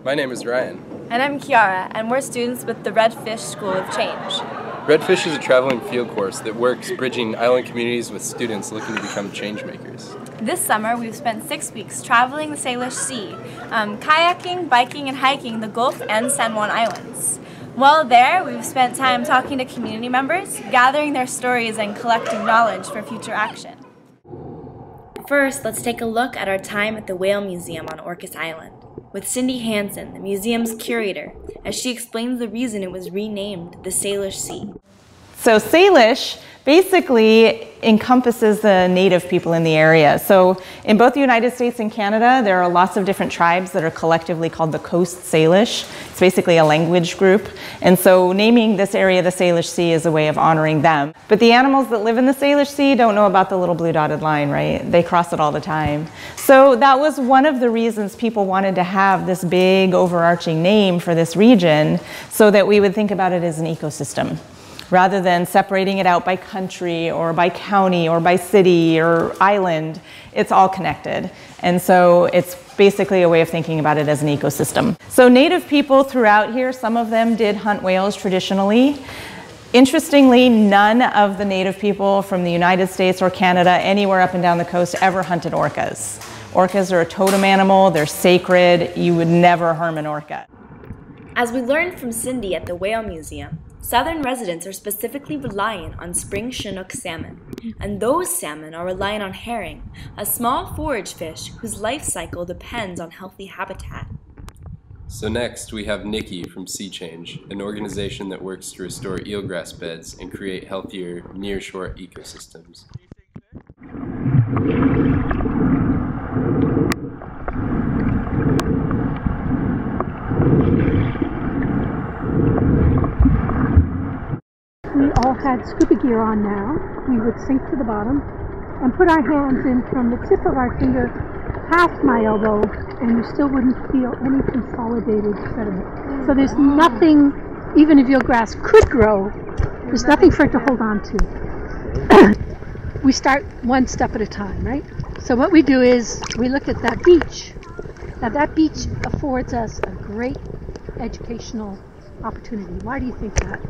My name is Ryan. And I'm Kiara, and we're students with the Redfish School of Change. Redfish is a traveling field course that works bridging island communities with students looking to become change makers. This summer, we've spent 6 weeks traveling the Salish Sea, kayaking, biking, and hiking the Gulf and San Juan Islands. While there, we've spent time talking to community members, gathering their stories, and collecting knowledge for future action. First, let's take a look at our time at the Whale Museum on Orcas Island, with Cindy Hansen, the museum's curator, as she explains the reason it was renamed the Salish Sea. So Salish basically encompasses the native people in the area. So in both the United States and Canada, there are lots of different tribes that are collectively called the Coast Salish. It's basically a language group. And so naming this area the Salish Sea is a way of honoring them. But the animals that live in the Salish Sea don't know about the little blue dotted line, right? They cross it all the time. So that was one of the reasons people wanted to have this big overarching name for this region, so that we would think about it as an ecosystem, rather than separating it out by country or by county or by city or island. It's all connected. And so it's basically a way of thinking about it as an ecosystem. So native people throughout here, some of them did hunt whales traditionally. Interestingly, none of the native people from the United States or Canada, anywhere up and down the coast, ever hunted orcas. Orcas are a totem animal, they're sacred, you would never harm an orca. As we learned from Cindy at the Whale Museum, southern residents are specifically reliant on spring Chinook salmon, and those salmon are reliant on herring, a small forage fish whose life cycle depends on healthy habitat. So next we have Nikki from Sea Change, an organization that works to restore eelgrass beds and create healthier nearshore ecosystems. We all had scuba gear on now. We would sink to the bottom and put our hands in from the tip of our finger past my elbow, and you still wouldn't feel any consolidated sediment. So there's nothing, even if eelgrass could grow, there's nothing for it to hold on to. We start one step at a time, right? So what we do is we look at that beach. Now that beach affords us a great educational opportunity. Why do you think that?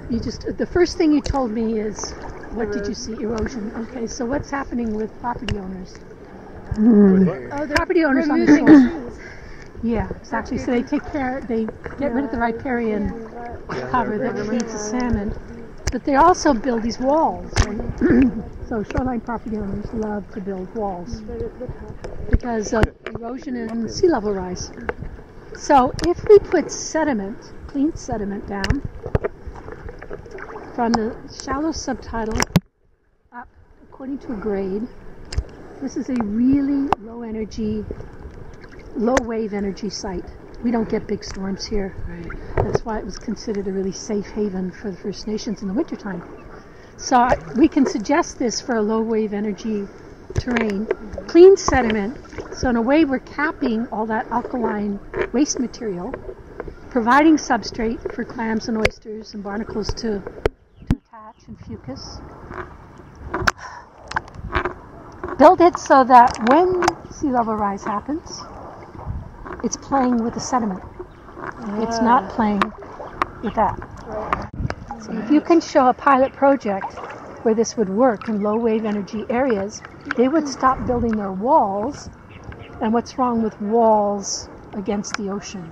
The first thing you told me is, what did you see? Erosion. Okay, so what's happening with property owners? Oh, property owners on the shore. Yeah, exactly. So they take care, they get rid of the riparian cover that feeds the salmon, but they also build these walls. Right? So shoreline property owners love to build walls because of erosion and sea level rise. So if we put sediment, clean sediment down, from the shallow subtidal up according to a grade, this is a really low energy, low wave energy site. We don't get big storms here. Right. That's why it was considered a really safe haven for the First Nations in the wintertime. So we can suggest this for a low wave energy terrain. Clean sediment, so in a way we're capping all that alkaline waste material, providing substrate for clams and oysters and barnacles to and fucus. Build it so that when sea level rise happens, it's playing with the sediment. It's not playing with that. So if you can show a pilot project where this would work in low wave energy areas, they would stop building their walls. And what's wrong with walls against the ocean?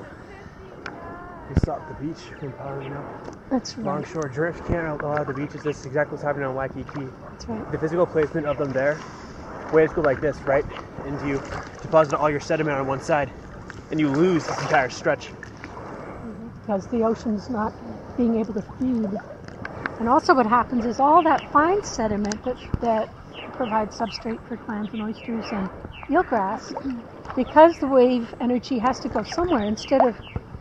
You stop the beach from powering up. That's right. Longshore drift can't allow the beaches. This is exactly what's happening on Waikiki. That's right. The physical placement of them there, waves go like this, right? And you deposit all your sediment on one side, and you lose this entire stretch. Because the ocean's not being able to feed. And also what happens is all that fine sediment that provides substrate for clams and oysters and eelgrass, because the wave energy has to go somewhere, instead of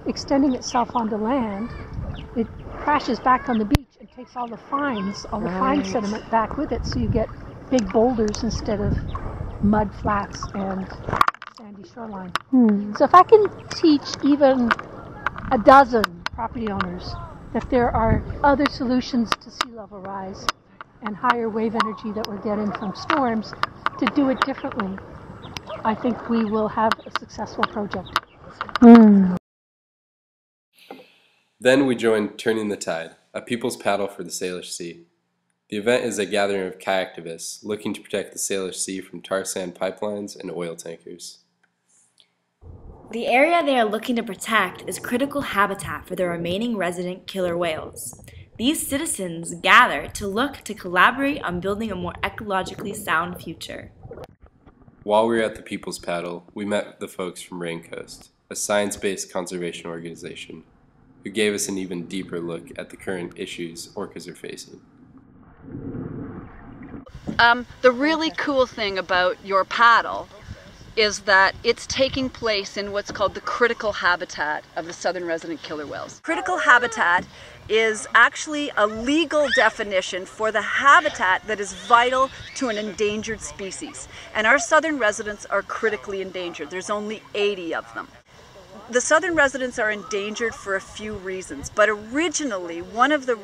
extending itself onto land, it crashes back on the beach and takes all the fines, all the fine sediment back with it, so you get big boulders instead of mud flats and sandy shoreline. So if I can teach even a dozen property owners that there are other solutions to sea level rise and higher wave energy that we're getting from storms, to do it differently, I think we will have a successful project. Then we joined Turning the Tide, a people's paddle for the Salish Sea. The event is a gathering of kayaktivists looking to protect the Salish Sea from tar sand pipelines and oil tankers. The area they are looking to protect is critical habitat for the remaining resident killer whales. These citizens gather to look to collaborate on building a more ecologically sound future. While we were at the People's Paddle, we met the folks from Raincoast, a science-based conservation organization, who gave us an even deeper look at the current issues orcas are facing. The really cool thing about your paddle is that it's taking place in what's called the critical habitat of the southern resident killer whales. Critical habitat is actually a legal definition for the habitat that is vital to an endangered species. And our southern residents are critically endangered. There's only 80 of them. The southern residents are endangered for a few reasons, but originally one of the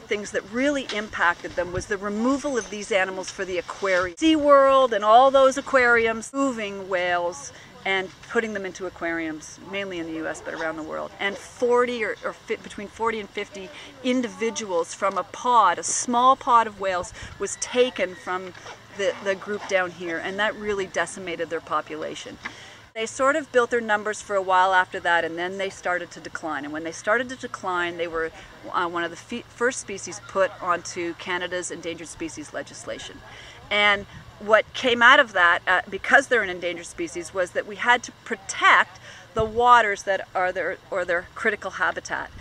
things that really impacted them was the removal of these animals for the aquarium. SeaWorld and all those aquariums moving whales and putting them into aquariums, mainly in the US, but around the world. And 40 or between 40 and 50 individuals from a pod, a small pod of whales, was taken from the group down here, and that really decimated their population. They sort of built their numbers for a while after that, and then they started to decline. And when they started to decline, they were one of the first species put onto Canada's endangered species legislation. And what came out of that, because they're an endangered species, was that we had to protect the waters that are their critical habitat.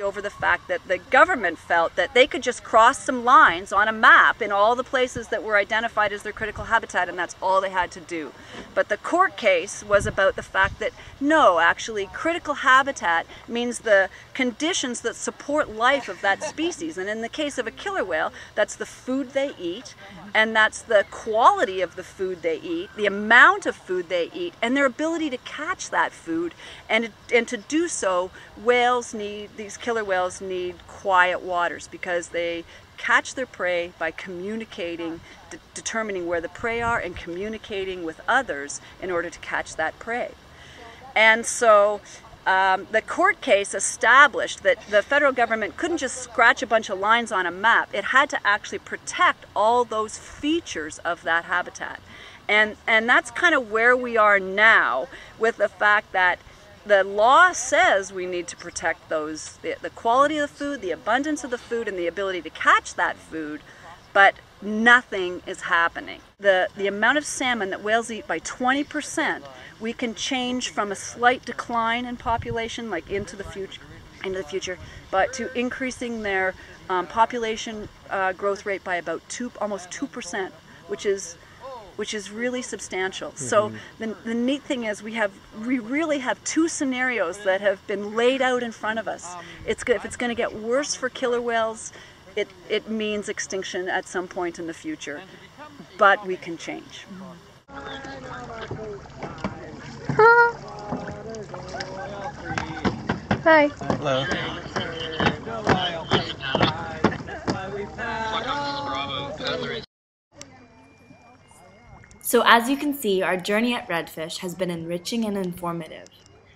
Over the fact that the government felt that they could just cross some lines on a map in all the places that were identified as their critical habitat, and that's all they had to do. But the court case was about the fact that no, actually critical habitat means the conditions that support life of that species. And in the case of a killer whale, that's the food they eat, and that's the quality of the food they eat, the amount of food they eat, and their ability to catch that food. And to do so, these killer whales need quiet waters, because they catch their prey by communicating, determining where the prey are and communicating with others in order to catch that prey. And so the court case established that the federal government couldn't just scratch a bunch of lines on a map. It had to actually protect all those features of that habitat. And that's kind of where we are now, with the fact that the law says we need to protect those, the quality of the food, the abundance of the food, and the ability to catch that food, but nothing is happening. The amount of salmon that whales eat by 20%, we can change from a slight decline in population, like into the future, but to increasing their population growth rate by about almost 2%, which is really substantial. So the neat thing is we really have two scenarios that have been laid out in front of us. If it's going to get worse for killer whales, it means extinction at some point in the future, but we can change. Hi. Hello. So as you can see, our journey at Redfish has been enriching and informative.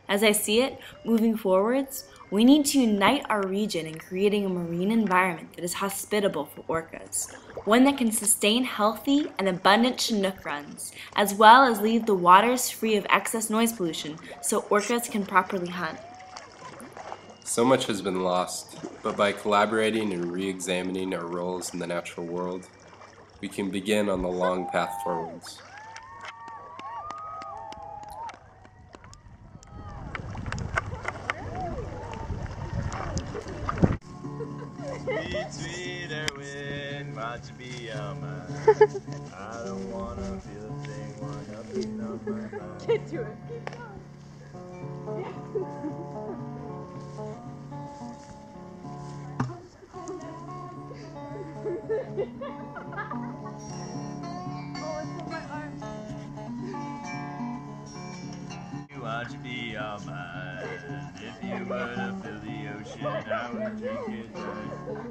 As I see it, moving forwards, we need to unite our region in creating a marine environment that is hospitable for orcas, one that can sustain healthy and abundant Chinook runs, as well as leave the waters free of excess noise pollution so orcas can properly hunt. So much has been lost, but by collaborating and re-examining our roles in the natural world, we can begin on the long path forwards. Sweet, sweeter wind, watch me on my I don't wanna feel a thing while you're beating on my mind. Get to it. Watch me on my if you were to fill the ocean, I would drink it right.